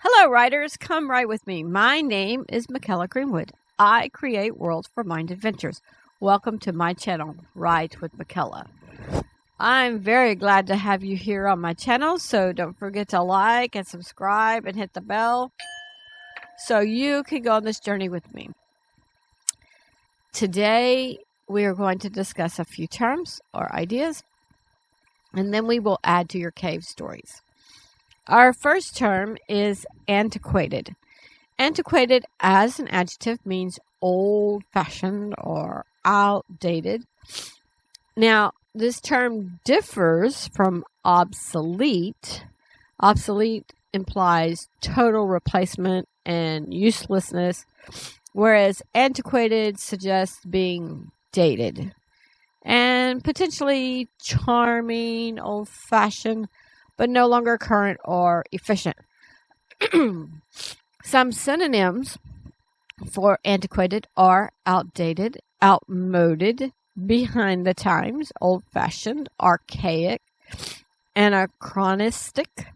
Hello, writers. Come write with me. My name is Mykela Greenwood. I create worlds for mind adventures. Welcome to my channel, Write with Mykela. I'm very glad to have you here on my channel, so don't forget to like and subscribe and hit the bell so you can go on this journey with me. Today, we are going to discuss a few terms or ideas, and then we will add to your cave stories. Our first term is antiquated. Antiquated as an adjective means old-fashioned or outdated. Now, this term differs from obsolete. Obsolete implies total replacement and uselessness, whereas antiquated suggests being dated and potentially charming, old-fashioned, but no longer current or efficient. Some synonyms for antiquated are outdated, outmoded, behind the times, old-fashioned, archaic, anachronistic,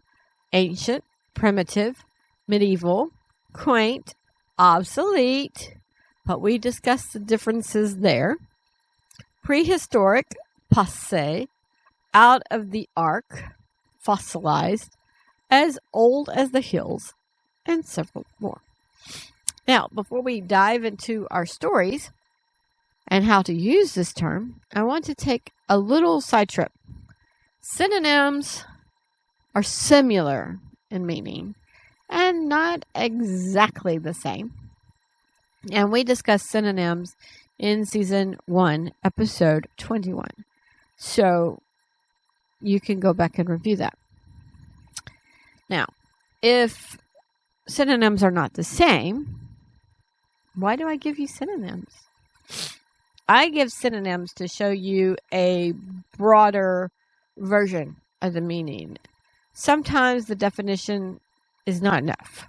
ancient, primitive, medieval, quaint, obsolete, but we discussed the differences there, prehistoric, passé, out of the ark, fossilized, as old as the hills, and several more. Now, before we dive into our stories and how to use this term, I want to take a little side trip. Synonyms are similar in meaning and not exactly the same. And we discussed synonyms in Season 1, Episode 21. So, you can go back and review that. Now, if synonyms are not the same, why do I give you synonyms? I give synonyms to show you a broader version of the meaning. Sometimes the definition is not enough.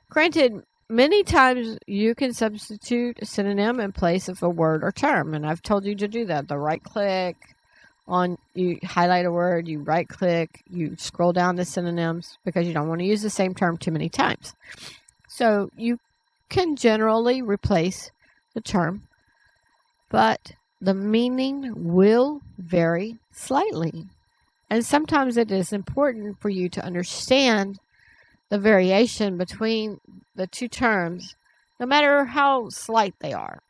Granted, many times you can substitute a synonym in place of a word or term, and I've told you to do that. The right click on, you highlight a word, you right click, you scroll down to synonyms because you don't want to use the same term too many times. So you can generally replace the term, but the meaning will vary slightly. And sometimes it is important for you to understand the variation between the two terms, no matter how slight they are.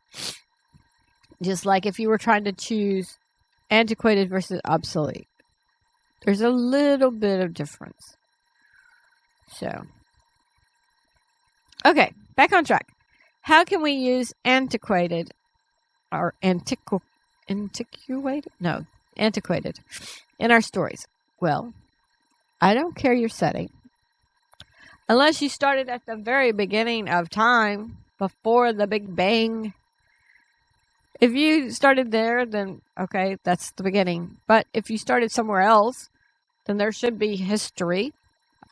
Just like if you were trying to choose antiquated versus obsolete, there's a little bit of difference. So, okay, back on track. How can we use antiquated or antiquated in our stories? Well, I don't care your setting. Unless you started at the very beginning of time, before the Big Bang. If you started there, then okay, that's the beginning. But if you started somewhere else, then there should be history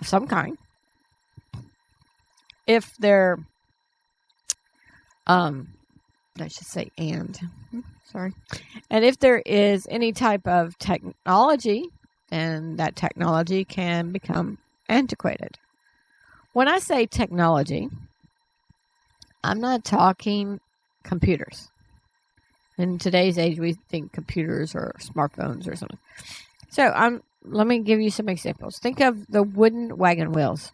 of some kind. If there, I should say and if there is any type of technology, then that technology can become antiquated. When I say technology, I'm not talking computers. In today's age, we think computers or smartphones or something. So let me give you some examples. Think of the wooden wagon wheels.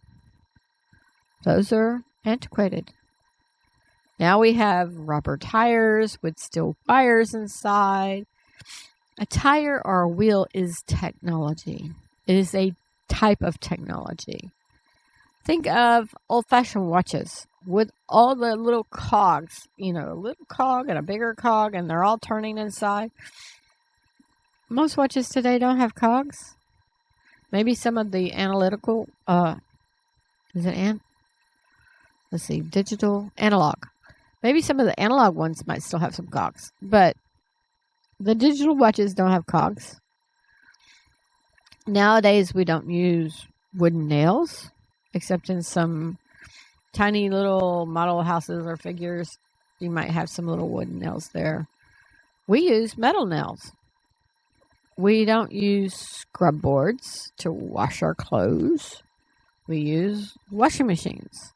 Those are antiquated. Now we have rubber tires with steel wires inside. A tire or a wheel is technology. It is a type of technology. Think of old-fashioned watches with all the little cogs, a little cog and a bigger cog, and they're all turning inside. Most watches today don't have cogs. Maybe some of the analytical, digital, analog. Maybe some of the analog ones might still have some cogs, but the digital watches don't have cogs. Nowadays, we don't use wooden nails, except in some tiny little model houses or figures. You might have some little wooden nails there. We use metal nails. We don't use scrub boards to wash our clothes. We use washing machines.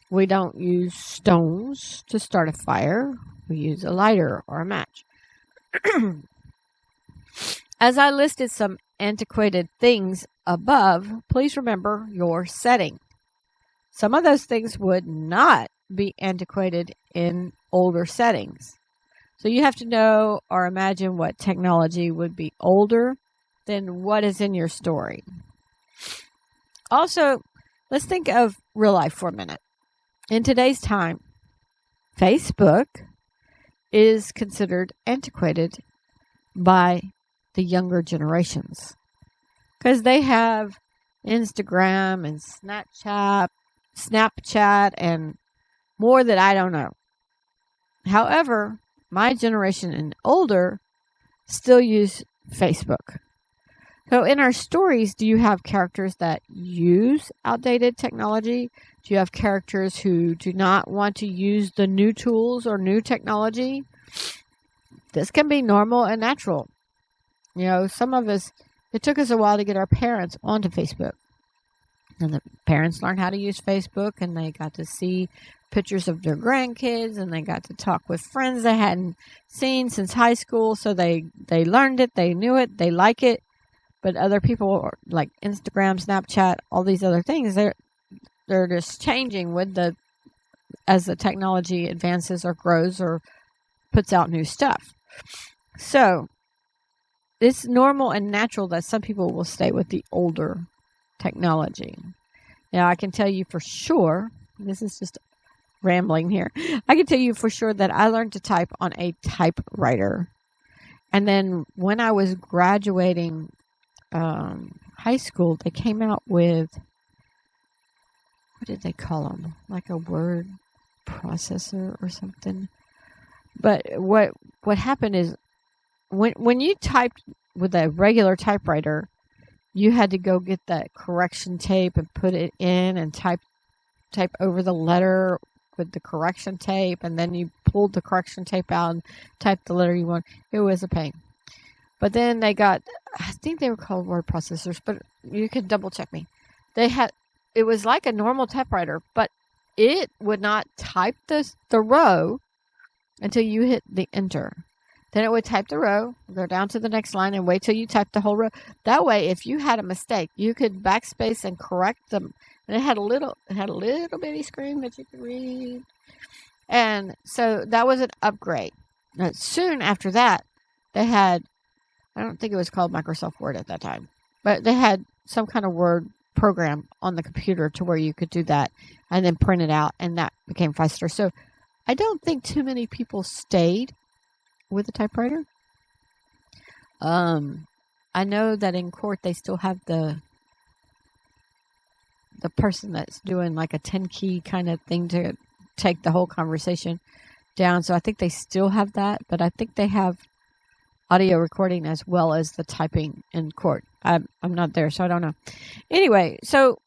We don't use stones to start a fire. We use a lighter or a match. As I listed some antiquated things above, please remember your setting. Some of those things would not be antiquated in older settings. So you have to know or imagine what technology would be older than what is in your story. Also, let's think of real life for a minute. In today's time, Facebook is considered antiquated by the younger generations because they have Instagram and Snapchat and more that I don't know. However, my generation and older still use Facebook. So in our stories, do you have characters that use outdated technology? Do you have characters who do not want to use the new tools or new technology? This can be normal and natural. You know, some of us, it took us a while to get our parents onto Facebook. And the parents learned how to use Facebook, and they got to see pictures of their grandkids, and they got to talk with friends they hadn't seen since high school. So they learned it, they knew it, they like it. But other people like Instagram, Snapchat, all these other things, they're just changing as the technology advances or grows or puts out new stuff. So it's normal and natural that some people will stay with the older technology. Now, I can tell you for sure, this is just rambling here, I can tell you for sure that I learned to type on a typewriter. And then when I was graduating high school, they came out with, what did they call them? Like a word processor or something. But what happened is when you typed with a regular typewriter, you had to go get that correction tape and put it in and type over the letter with the correction tape, and then you pulled the correction tape out and typed the letter you want. It was a pain. But then they got, I think they were called word processors, but you could double check me. It was like a normal typewriter, but it would not type the row until you hit the enter. Then it would type the row, go down to the next line, and wait till you type the whole row. That way, if you had a mistake, you could backspace and correct them. And it had a little bitty screen that you could read. And so that was an upgrade. Now, soon after that, they had, I don't think it was called Microsoft Word at that time, but they had some kind of Word program on the computer to where you could do that and then print it out, and that became faster. So I don't think too many people stayed with a typewriter. I know that in court they still have the person that's doing like a 10-key kind of thing to take the whole conversation down. So I think they still have that, but I think they have audio recording as well as the typing in court. I'm not there, so I don't know. Anyway, so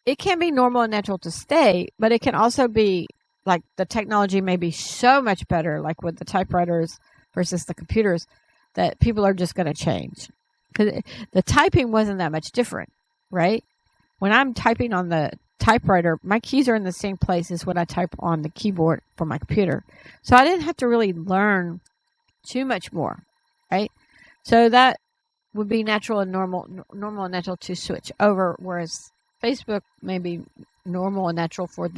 it can be normal and natural to stay, but it can also be like the technology may be so much better, like with the typewriters versus the computers, that people are just going to change. Because the typing wasn't that much different, right? When I'm typing on the typewriter, my keys are in the same place as when I type on the keyboard for my computer. So I didn't have to really learn too much more, right? So that would be natural and normal and natural to switch over, whereas Facebook may be normal and natural for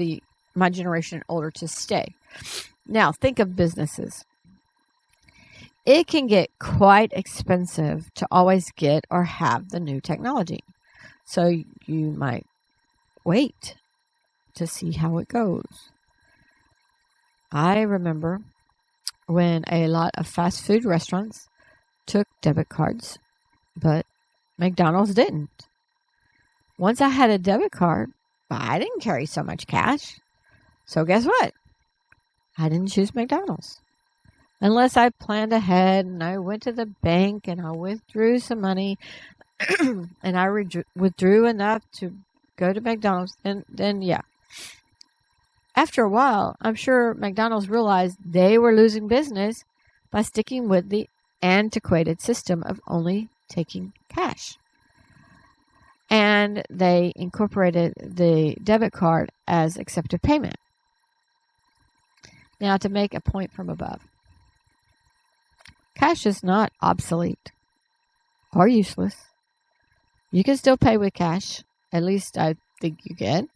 my generation and older to stay. Now, think of businesses. It can get quite expensive to always get or have the new technology. So you might wait to see how it goes. I remember when a lot of fast food restaurants took debit cards, but McDonald's didn't. Once I had a debit card, I didn't carry so much cash. So guess what? I didn't choose McDonald's. Unless I planned ahead and I went to the bank and I withdrew some money and I withdrew enough to go to McDonald's, then yeah. After a while, I'm sure McDonald's realized they were losing business by sticking with the antiquated system of only taking cash. and they incorporated the debit card as accepted payment. Now, to make a point from above, cash is not obsolete or useless. You can still pay with cash. At least I think you can.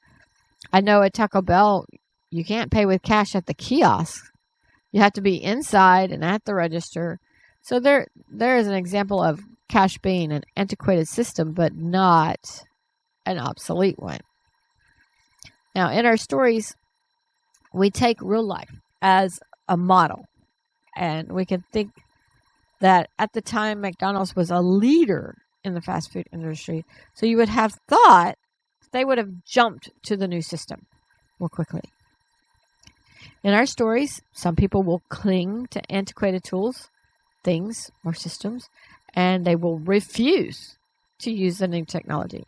I know at Taco Bell, you can't pay with cash at the kiosk. You have to be inside and at the register. So there is an example of cash being an antiquated system, but not an obsolete one. Now, in our stories, we take real life as a model. And we can think that at the time, McDonald's was a leader in the fast food industry. So you would have thought they would have jumped to the new system more quickly. In our stories, some people will cling to antiquated tools, things, or systems, and they will refuse to use the new technology.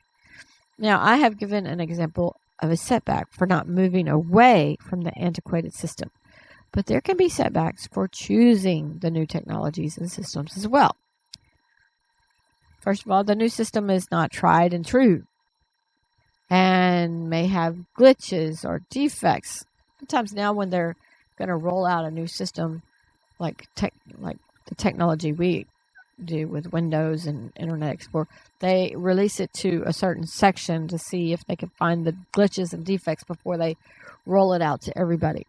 Now, I have given an example of a setback for not moving away from the antiquated system, but there can be setbacks for choosing the new technologies and systems as well. First of all, the new system is not tried and true and may have glitches or defects. Sometimes now when they're going to roll out a new system like the technology we do with Windows and Internet Explorer, they release it to a certain section to see if they can find the glitches and defects before they roll it out to everybody.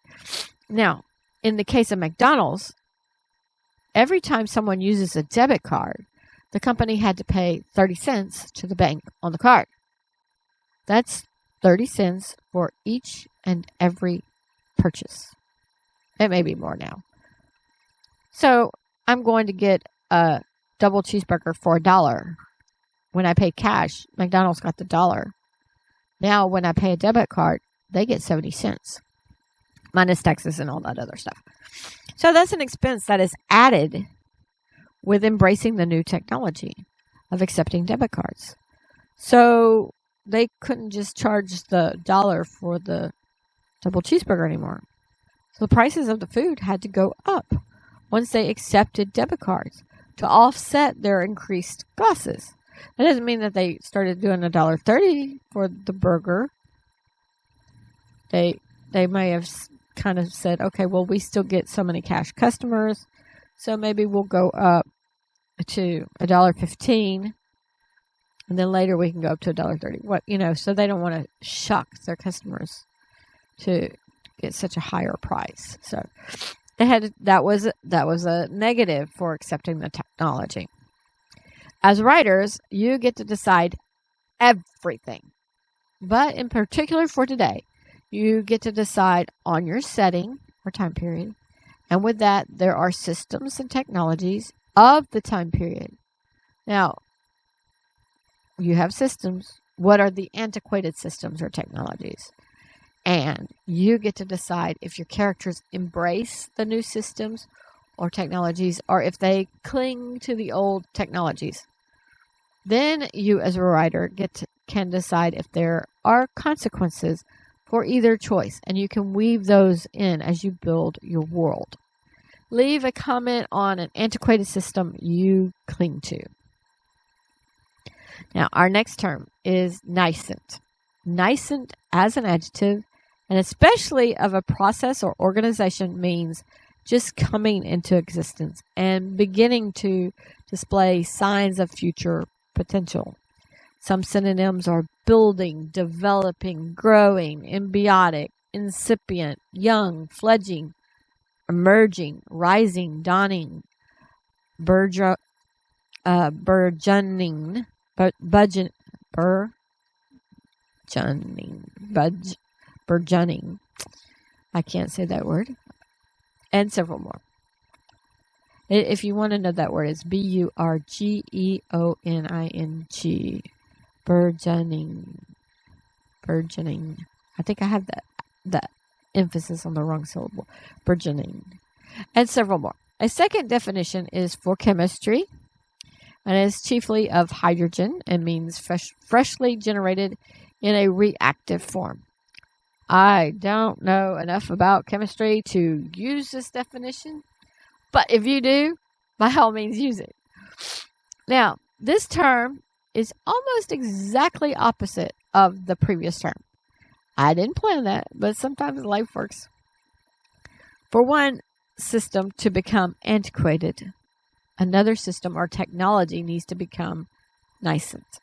Now, in the case of McDonald's, every time someone uses a debit card, the company had to pay 30 cents to the bank on the card. That's 30 cents for each and every purchase. It may be more now. So I'm going to get a double cheeseburger for $1. When I pay cash, McDonald's got the $1. Now, when I pay a debit card, they get 70 cents, minus taxes and all that other stuff. So that's an expense that is added with embracing the new technology of accepting debit cards. So they couldn't just charge the $1 for the double cheeseburger anymore. So the prices of the food had to go up once they accepted debit cards to offset their increased costs. That doesn't mean that they started doing $1.30 for the burger. They may have kind of said, okay, well, we still get so many cash customers, so maybe we'll go up to $1.15, and then later we can go up to $1.30. So they don't want to shock their customers to get such a higher price. So that was a negative for accepting the technology. As writers, you get to decide everything, but in particular for today, you get to decide on your setting or time period, and with that, there are systems and technologies of the time period. Now, you have systems. What are the antiquated systems or technologies? And you get to decide if your characters embrace the new systems or technologies, or if they cling to the old technologies. Then you, as a writer, can decide if there are consequences for either choice, and you can weave those in as you build your world. Leave a comment on an antiquated system you cling to. Now, our next term is nascent. Nascent as an adjective, and especially of a process or organization, means just coming into existence and beginning to display signs of future potential. Some synonyms are building, developing, growing, embryonic, incipient, young, fledgling, emerging, rising, dawning, burgeoning, burgeoning. I can't say that word. And several more. If you want to know that word, it's burgeoning. Burgeoning. I think I have that emphasis on the wrong syllable. Burgeoning. And several more. A second definition is for chemistry, and is chiefly of hydrogen and means freshly generated in a reactive form. I don't know enough about chemistry to use this definition, but if you do, by all means use it. Now, this term is almost exactly opposite of the previous term. I didn't plan that, but sometimes life works. For one system to become antiquated, another system or technology needs to become nascent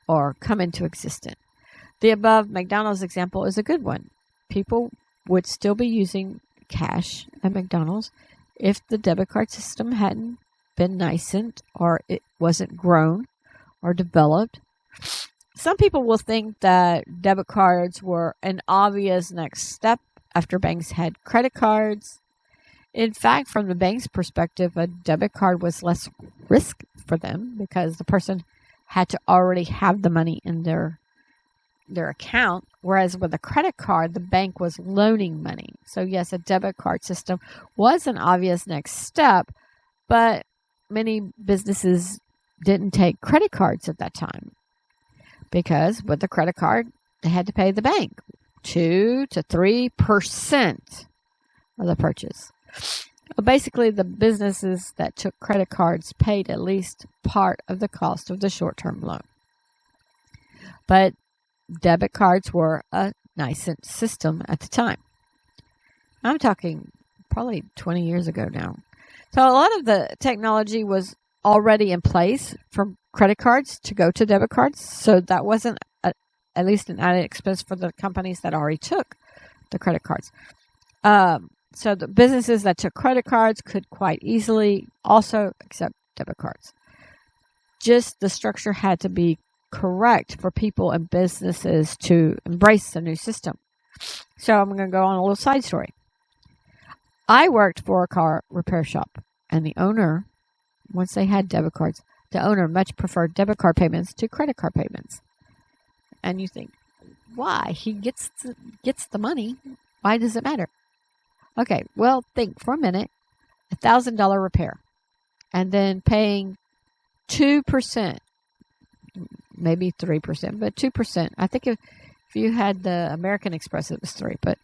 or come into existence. The above McDonald's example is a good one. People would still be using cash at McDonald's if the debit card system hadn't been nascent or it wasn't grown or developed. Some people will think that debit cards were an obvious next step after banks had credit cards. In fact, from the bank's perspective, a debit card was less risk for them because the person had to already have the money in their account, whereas with a credit card, the bank was loaning money. So yes, a debit card system was an obvious next step, but many businesses didn't take credit cards at that time because with the credit card, they had to pay the bank 2 to 3% of the purchase. Basically, the businesses that took credit cards paid at least part of the cost of the short-term loan. But debit cards were a nascent system at the time. I'm talking probably 20 years ago now. So a lot of the technology was already in place from credit cards to go to debit cards. So that wasn't at least an added expense for the companies that already took the credit cards. So the businesses that took credit cards could quite easily also accept debit cards. Just the structure had to be correct for people and businesses to embrace the new system. So I'm going to go on a little side story. I worked for a car repair shop, and the owner, once they had debit cards, the owner much preferred debit card payments to credit card payments. And you think, why? He gets the money. Why does it matter? Okay, well, think for a minute. $1,000 repair, and then paying 2%, maybe 3%, but 2%. I think if you had the American Express, it was 3%, but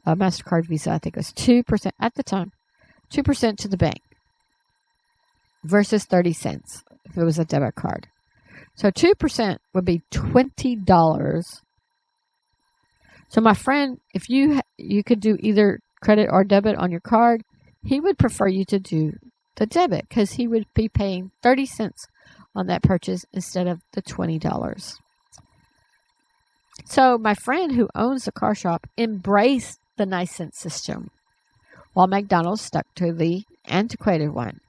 MasterCard, Visa, I think it was 2% at the time, 2% to the bank versus 30 cents if it was a debit card. So 2% would be $20. So my friend, if you could do either credit or debit on your card, he would prefer you to do the debit because he would be paying 30 cents on that purchase instead of the $20. So my friend who owns the car shop embraced the nascent system, while McDonald's stuck to the antiquated one.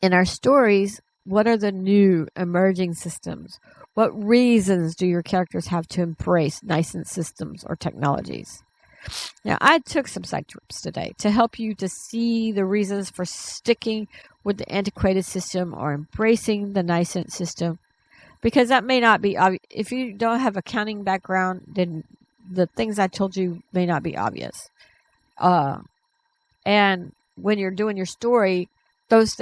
In our stories, what are the new emerging systems? What reasons do your characters have to embrace nascent systems or technologies? Now, I took some side trips today to help you to see the reasons for sticking with the antiquated system or embracing the nascent system, because that may not be obvious. If you don't have accounting background, then the things I told you may not be obvious. And when you're doing your story, those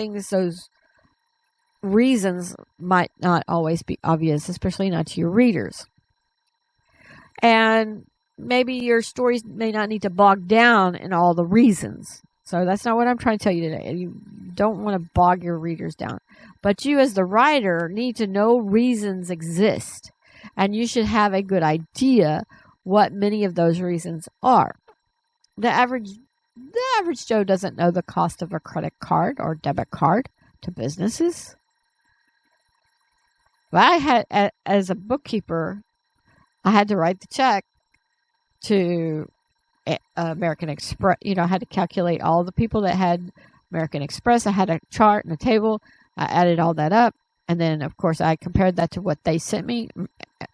reasons might not always be obvious, especially not to your readers. And maybe your stories may not need to bog down in all the reasons. So that's not what I'm trying to tell you today. You don't want to bog your readers down. But you as the writer need to know reasons exist. And you should have a good idea what many of those reasons are. The average Joe doesn't know the cost of a credit card or debit card to businesses. But as a bookkeeper, I had to write the check to American Express. I had to calculate all the people that had American Express. I had a chart and a table. I added all that up. And then, of course, I compared that to what they sent me.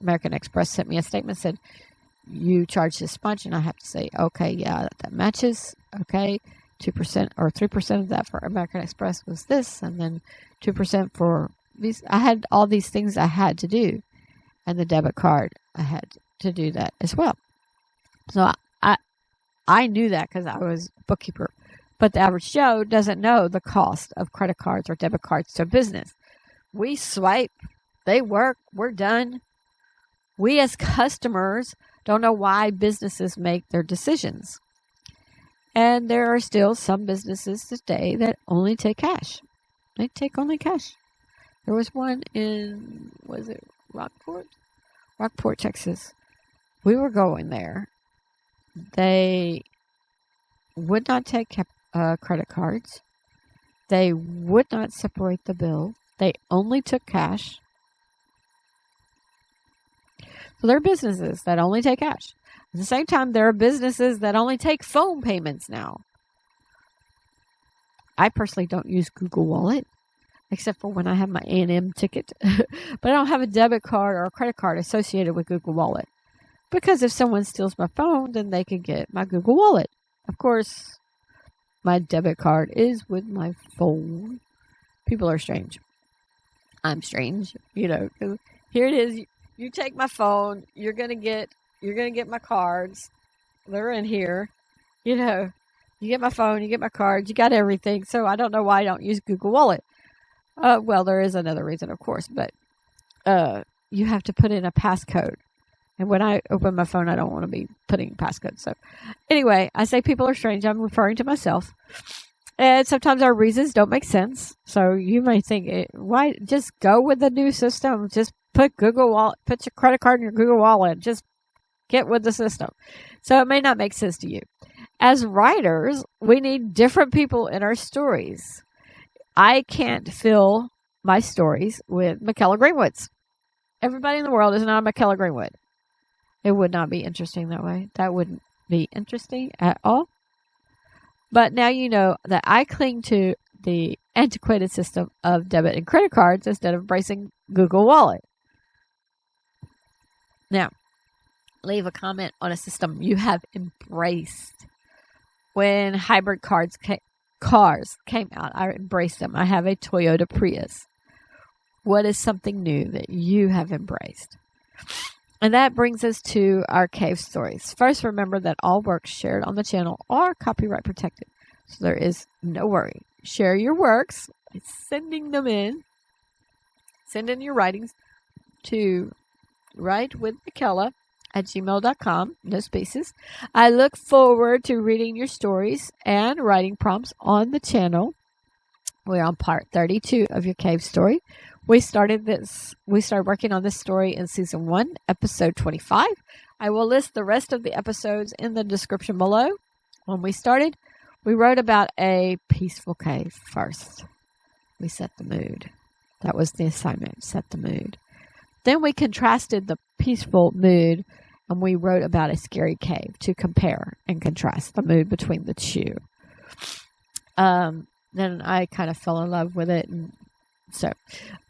American Express sent me a statement, said, you charge this much. And I have to say, okay, yeah, that matches. Okay, 2% or 3% of that for American Express was this. And then 2% for these. I had all these things I had to do. And the debit card, I had to do that as well. So I knew that because I was a bookkeeper. But the average Joe doesn't know the cost of credit cards or debit cards to business. We swipe, they work, we're done. We as customers don't know why businesses make their decisions. And there are still some businesses today that only take cash. They take only cash. There was one in, was it Rockport? Rockport, Texas. We were going there. They would not take credit cards. They would not separate the bill. They only took cash. So there are businesses that only take cash. At the same time, there are businesses that only take phone payments now. I personally don't use Google Wallet, except for when I have my A&M ticket. But I don't have a debit card or a credit card associated with Google Wallet. Because if someone steals my phone, then they can get my Google Wallet. Of course, my debit card is with my phone. People are strange. I'm strange, you know. 'Cause here it is. You take my phone. You're gonna get my cards. They're in here. You know, you get my phone. You get my cards. You got everything. So I don't know why I don't use Google Wallet. Well, there is another reason, of course, but you have to put in a passcode. And when I open my phone, I don't want to be putting passcodes. So anyway, I say people are strange. I'm referring to myself. And sometimes our reasons don't make sense. So you may think, why just go with the new system? Just put Google Wallet, put your credit card in your Google Wallet. Just get with the system. So it may not make sense to you. As writers, we need different people in our stories. I can't fill my stories with Mykela Greenwoods. Everybody in the world is not a Mykela Greenwood. It would not be interesting that way. That wouldn't be interesting at all. But now you know that I cling to the antiquated system of debit and credit cards instead of embracing Google Wallet. Now, leave a comment on a system you have embraced. When hybrid cars came out, I embraced them. I have a Toyota Prius. What is something new that you have embraced? And that brings us to our cave stories. First, remember that all works shared on the channel are copyright protected. So there is no worry. Share your works by sending them in. Send in your writings to writewithmykela@gmail.com. No spaces. I look forward to reading your stories and writing prompts on the channel. We're on part 32 of your cave story. We started working on this story in season 1, episode 25. I will list the rest of the episodes in the description below. When we started, we wrote about a peaceful cave first. We set the mood. That was the assignment, set the mood. Then we contrasted the peaceful mood and we wrote about a scary cave to compare and contrast the mood between the two. Then I kind of fell in love with it. And so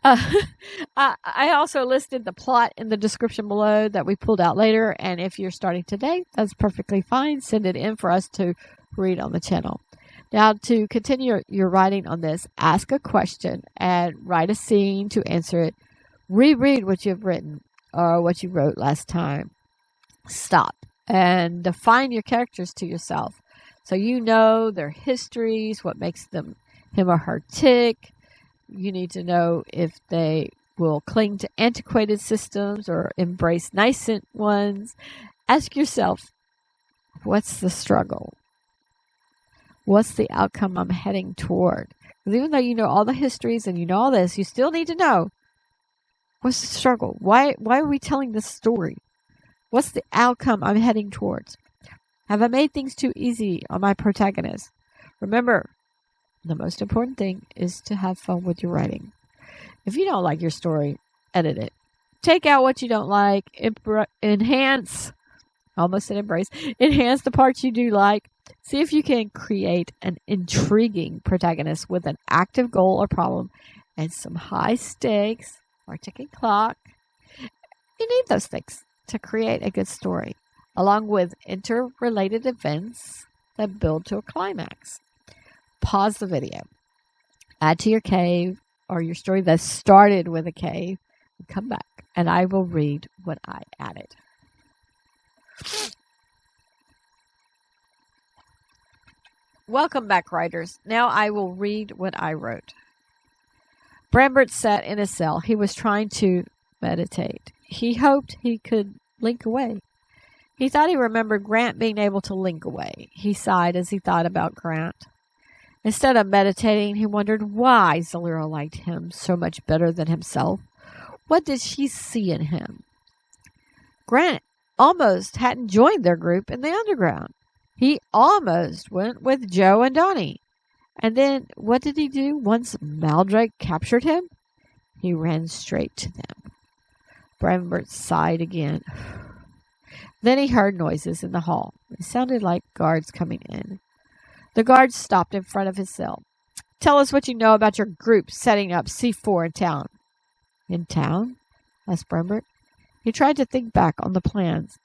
I also listed the plot in the description below that we pulled out later. And if you're starting today, that's perfectly fine. Send it in for us to read on the channel. Now, to continue your writing on this, ask a question and write a scene to answer it. Reread what you've written or what you wrote last time. Stop and define your characters to yourself. So you know their histories, what makes him or her tick. You need to know if they will cling to antiquated systems or embrace nascent ones. Ask yourself, what's the struggle? What's the outcome I'm heading toward? Because even though you know all the histories and you know all this, you still need to know, what's the struggle? Why are we telling this story? What's the outcome I'm heading towards? Have I made things too easy on my protagonist? Remember, the most important thing is to have fun with your writing. If you don't like your story, edit it. Take out what you don't like. Enhance. Almost said embrace. Enhance the parts you do like. See if you can create an intriguing protagonist with an active goal or problem and some high stakes or ticking clock. You need those things to create a good story, along with interrelated events that build to a climax. Pause the video. Add to your cave or your story that started with a cave. And come back and I will read what I added. Welcome back, writers. Now I will read what I wrote. Brambert sat in his cell. He was trying to meditate. He hoped he could link away. He thought he remembered Grant being able to link away. He sighed as he thought about Grant. Instead of meditating, he wondered why Zalira liked him so much better than himself. What did she see in him? Grant almost hadn't joined their group in the underground. He almost went with Joe and Donnie. And then what did he do once Maldrake captured him? He ran straight to them. Brambert sighed again. Then he heard noises in the hall. It sounded like guards coming in. The guards stopped in front of his cell. "Tell us what you know about your group setting up C4 in town." "In town?" asked Brambert. He tried to think back on the plans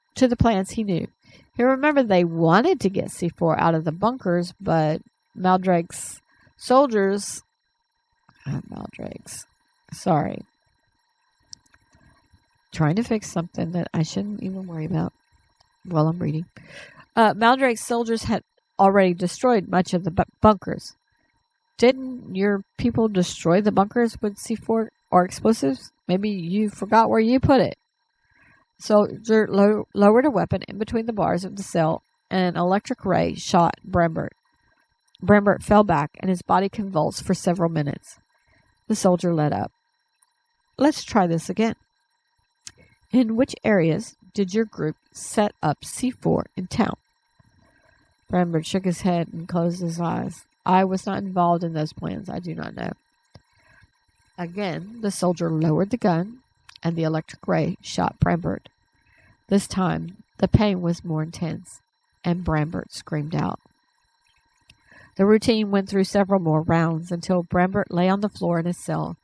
he knew. He remembered they wanted to get C4 out of the bunkers, but Maldrake's soldiers... Sorry. Trying to fix something that I shouldn't even worry about while I'm reading. Maldrake's soldiers had already destroyed much of the bunkers. Didn't your people destroy the bunkers with C4 or explosives? Maybe you forgot where you put it. Soldier lowered a weapon in between the bars of the cell, and an electric ray shot Brambert. Brambert fell back, and his body convulsed for several minutes. The soldier let up. "Let's try this again. In which areas did your group set up C4 in town?" Brambert shook his head and closed his eyes. "I was not involved in those plans. I do not know." Again, the soldier lowered the gun, and the electric ray shot Brambert. This time, the pain was more intense, and Brambert screamed out. The routine went through several more rounds until Brambert lay on the floor in his cell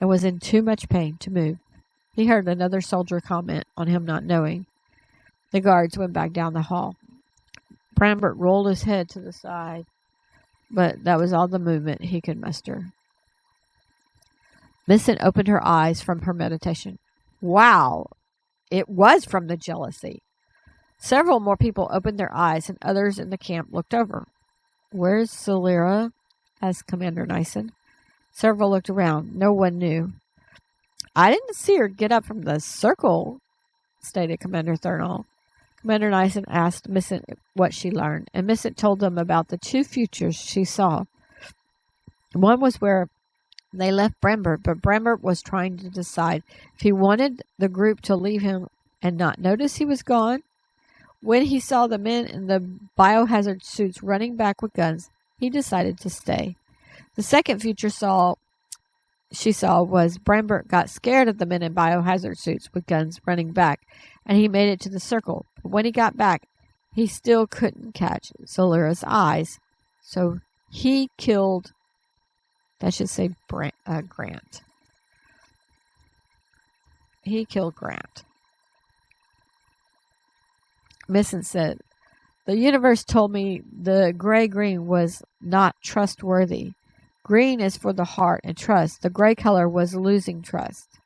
and was in too much pain to move. He heard another soldier comment on him not knowing. The guards went back down the hall. Brambert rolled his head to the side, but that was all the movement he could muster. Millicent opened her eyes from her meditation. Wow! It was from the jealousy. Several more people opened their eyes, and others in the camp looked over. "Where's Zalira?" asked Commander Nyson. Several looked around. No one knew. "I didn't see her get up from the circle," stated Commander Thurnall. Commander Nyson asked Millicent what she learned, and Millicent told them about the two futures she saw. One was where they left Brambert, but Brambert was trying to decide if he wanted the group to leave him and not notice he was gone. When he saw the men in the biohazard suits running back with guns, he decided to stay. The second future she saw was Brambert got scared of the men in biohazard suits with guns running back, and he made it to the circle. But when he got back, he still couldn't catch Zalira's eyes, so he killed... That should say Grant. He killed Grant. Millicent said, "The universe told me the gray-green was not trustworthy. Green is for the heart and trust. The gray color was losing trust."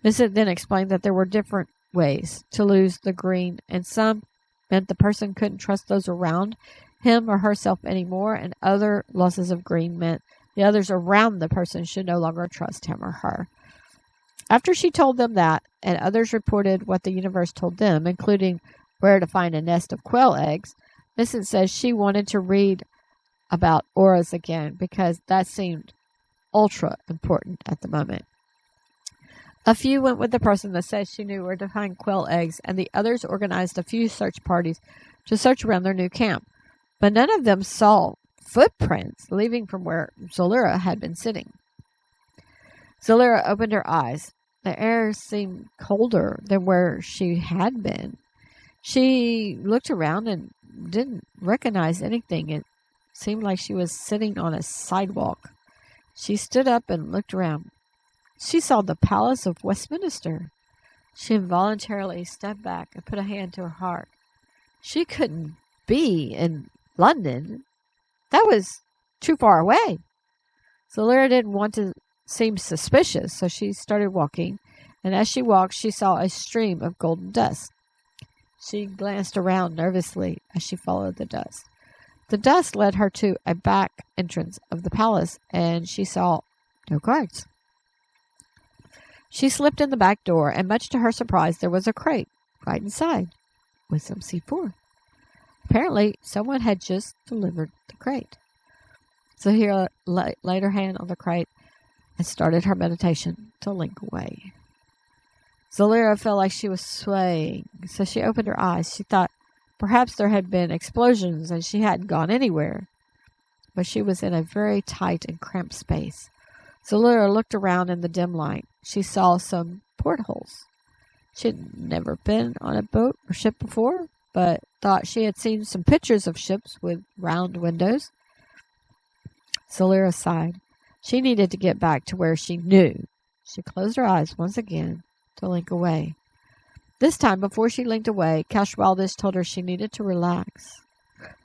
Millicent then explained that there were different ways to lose the green, and some meant the person couldn't trust those around him or herself anymore, and other losses of green meant the others around the person should no longer trust him or her. After she told them that, and others reported what the universe told them, including where to find a nest of quail eggs, Millicent says she wanted to read about auras again because that seemed ultra important at the moment. A few went with the person that said she knew where to find quail eggs, and the others organized a few search parties to search around their new camp. But none of them saw footprints leaving from where Zalira had been sitting. Zalira opened her eyes. The air seemed colder than where she had been. She looked around and didn't recognize anything. It seemed like she was sitting on a sidewalk. She stood up and looked around. She saw the Palace of Westminster. She involuntarily stepped back and put a hand to her heart. She couldn't be in London. That was too far away. Zalira didn't want to seem suspicious, so she started walking, and as she walked, she saw a stream of golden dust. She glanced around nervously as she followed the dust. The dust led her to a back entrance of the palace, and she saw no guards. She slipped in the back door, and much to her surprise, there was a crate right inside with some C4. Apparently, someone had just delivered the crate. Zahira laid her hand on the crate and started her meditation to link away. Zalira felt like she was swaying, so she opened her eyes. She thought perhaps there had been explosions and she hadn't gone anywhere, but she was in a very tight and cramped space. Zalira looked around in the dim light. She saw some portholes. She had never been on a boat or ship before, but thought she had seen some pictures of ships with round windows. Zalira sighed. She needed to get back to where she knew. She closed her eyes once again to link away. This time, before she linked away, Cashwaldish told her she needed to relax.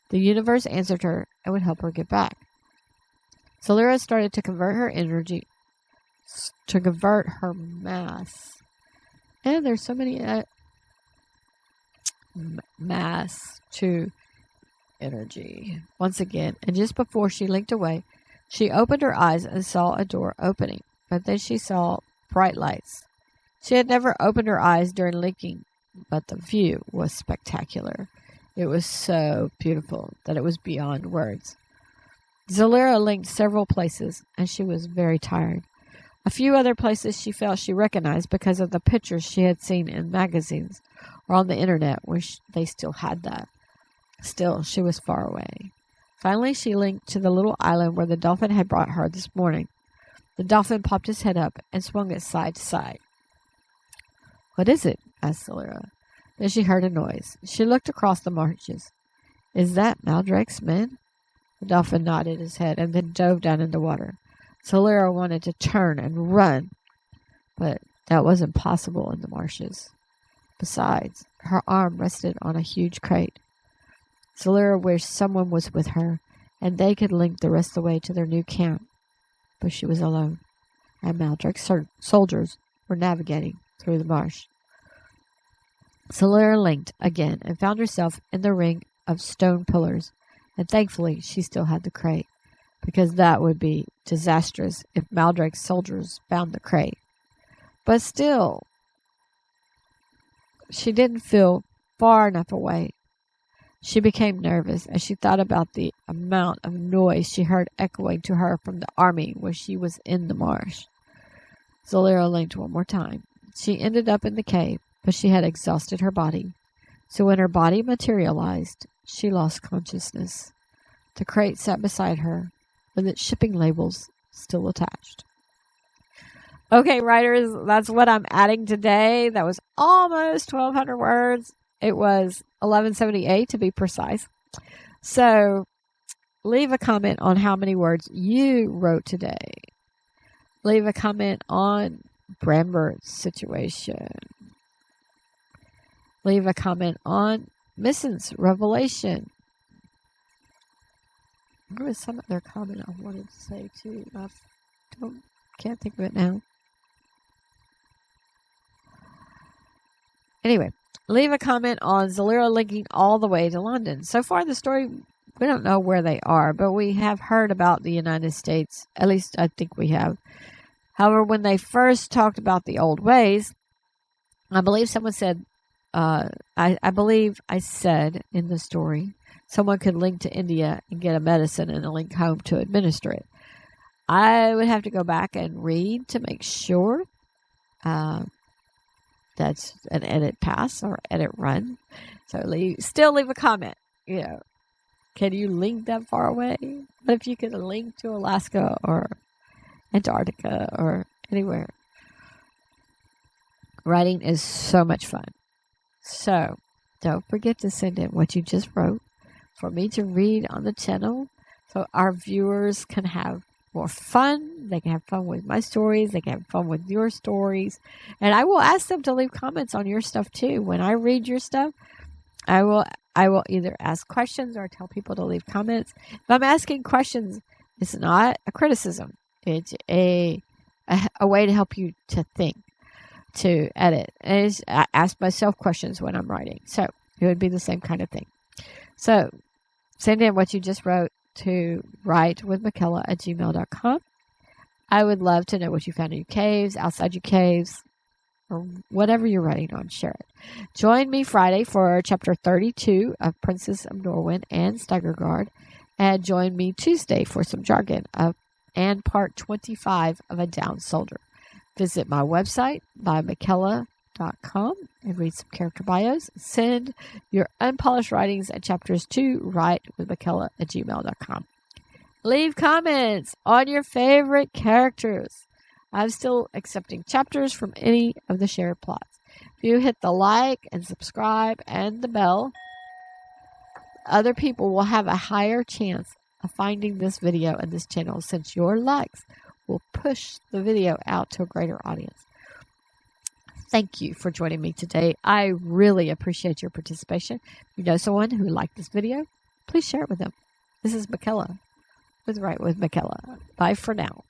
The universe answered her and would help her get back. Zalira started to convert her energy, to convert her mass. And there's so many mass to energy once again. And just before she linked away, she opened her eyes and saw a door opening. But then she saw bright lights. She had never opened her eyes during linking, but the view was spectacular. It was so beautiful that it was beyond words. Zalira linked several places, and she was very tired. A few other places she felt she recognized because of the pictures she had seen in magazines or on the internet where they still had that. Still, she was far away. Finally, she linked to the little island where the dolphin had brought her this morning. The dolphin popped his head up and swung it side to side. "What is it?" asked Zalira. Then she heard a noise. She looked across the marshes. "Is that Maldrake's men?" The dolphin nodded his head and then dove down in the water. Zalira wanted to turn and run, but that wasn't possible in the marshes. Besides, her arm rested on a huge crate. Zalira wished someone was with her, and they could link the rest of the way to their new camp. But she was alone, and Maldrake's soldiers were navigating through the marsh. Zalira linked again and found herself in the ring of stone pillars, and thankfully she still had the crate, because that would be disastrous if Maldrake's soldiers found the crate. But still, she didn't feel far enough away. She became nervous as she thought about the amount of noise she heard echoing to her from the army when she was in the marsh. Zalira linked one more time. She ended up in the cave, but she had exhausted her body. So when her body materialized, she lost consciousness. The crate sat beside her, with its shipping labels still attached. Okay, writers, that's what I'm adding today. That was almost 1,200 words. It was 1178 to be precise. So leave a comment on how many words you wrote today. Leave a comment on Brambert's situation. Leave a comment on Misson's revelation. There was some other comment I wanted to say too. I can't think of it now. Anyway, leave a comment on Zalira linking all the way to London. So far in the story, we don't know where they are, but we have heard about the United States. At least I think we have. However, when they first talked about the old ways, I believe someone said, I believe I said in the story, someone could link to India and get a medicine and a link home to administer it. I would have to go back and read to make sure that's an edit pass or edit run. So still leave a comment. You know, can you link that far away? But if you could link to Alaska or Antarctica or anywhere, writing is so much fun. So don't forget to send in what you just wrote for me to read on the channel so our viewers can have more fun. They can have fun with my stories. They can have fun with your stories. And I will ask them to leave comments on your stuff too. When I read your stuff, I will either ask questions or tell people to leave comments. If I'm asking questions, it's not a criticism. It's a way to help you to think, to edit. And I ask myself questions when I'm writing. So it would be the same kind of thing. So send in what you just wrote to writewithmykela@gmail.com. I would love to know what you found in your caves, outside your caves, or whatever you're writing on. Share it. Join me Friday for chapter 32 of Princess of Norwin and Steigergard. And join me Tuesday for some jargon and part 25 of A Down Soldier. Visit my website, Mykela.com, and read some character bios. Send your unpolished writings at chapters to writewithmykela@gmail.com. Leave comments on your favorite characters. I'm still accepting chapters from any of the shared plots. If you hit the like and subscribe and the bell, other people will have a higher chance of finding this video and this channel, since your likes will push the video out to a greater audience. Thank you for joining me today. I really appreciate your participation. If you know someone who liked this video, please share it with them. This is Mykela with Write with Mykela. Bye for now.